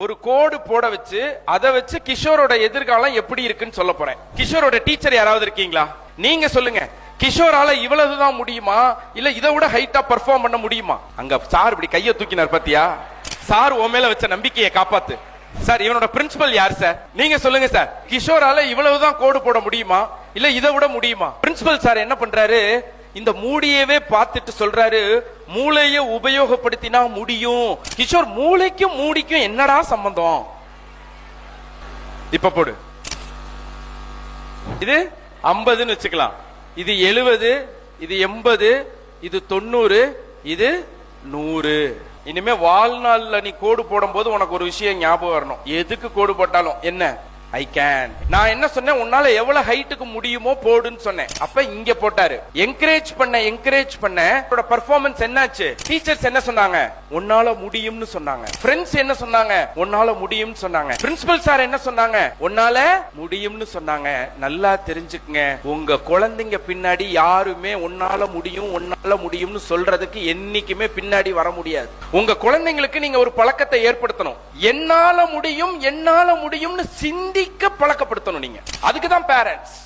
ஒரு கோடு போட வச்சு அதை வச்சு கிஷோரோட எதிர்காலம் எப்படி இருக்குன்னு சொல்ல போறேன். கிஷோரோட டீச்சர் யாராவது இருக்கீங்களா? நீங்க சொல்லுங்க, கிஷோரால இவ்வளவுதான் முடியுமா இல்ல இதை விட ஹைட்டா பெர்ஃபார்ம் பண்ண முடியுமா? அங்க சார் இப்படி கைய தூக்கினார் பாத்தியா? சார் உன் மேல வச்ச நம்பிக்கையை காப்பாத்து. சார் இவனோட பிரின்சிபல் யார் சார்? நீங்க சொல்லுங்க சார். கிஷோரால இவ்வளவுதான் கோடு போட முடியுமா இல்ல இதை விட முடியுமா? பிரின்சிபல் சார் என்ன பண்றாரு, இந்த மூடியவே பார்த்துட்டு சொல்றாரு, மூளையை உபயோகப்படுத்தினா முடியும். கிஷோர், மூளைக்கும் மூடிக்கும் என்னடா சம்பந்தம்? இப்ப போடு. இது 50ன்னு வச்சுக்கலாம், இது 70, இது 80, இது 90, இது 100. இனிமே வாழ்நாள்ல நீ கோடு போடும் போது உனக்கு ஒரு விஷயம் ஞாபகம் வரணும். எதுக்கு கோடு போட்டாலும் என்ன, ஐ கேன். நான் என்ன சொன்னேன், உன்னால எவ்வளவு ஹைட்டுக்கு முடியுமோ போடுன்னு சொன்னேன். அப்ப இங்க போட்டாரு. என்கரேஜ் பண்ண பெர்ஃபார்மன்ஸ் என்னாச்சு? டீச்சர்ஸ் என்ன சொன்னாங்க, உன்னால முடியும்னு சொன்னாங்க. ஃப்ரெண்ட்ஸ் என்ன சொன்னாங்க, உன்னால முடியும்னு சொன்னாங்க. பிரின்சிபல் சார் என்ன சொன்னாங்க, உன்னால முடியும்னு சொன்னாங்க. நல்லா தெரிஞ்சுக்குங்க, உங்க குழந்தைங்க பின்னாடி யாருமே உன்னால முடியும்னு சொல்றதுக்கு என்னைக்குமே பின்னாடி வர முடியாது. உங்க குழந்தைங்களுக்கு நீங்க ஒரு பழக்கத்தை ஏற்படுத்தணும். என்னால முடியும்னு சிந்திக்க பழக்கப்படுத்தணும் நீங்க. அதுக்குதான் பேரண்ட்ஸ்.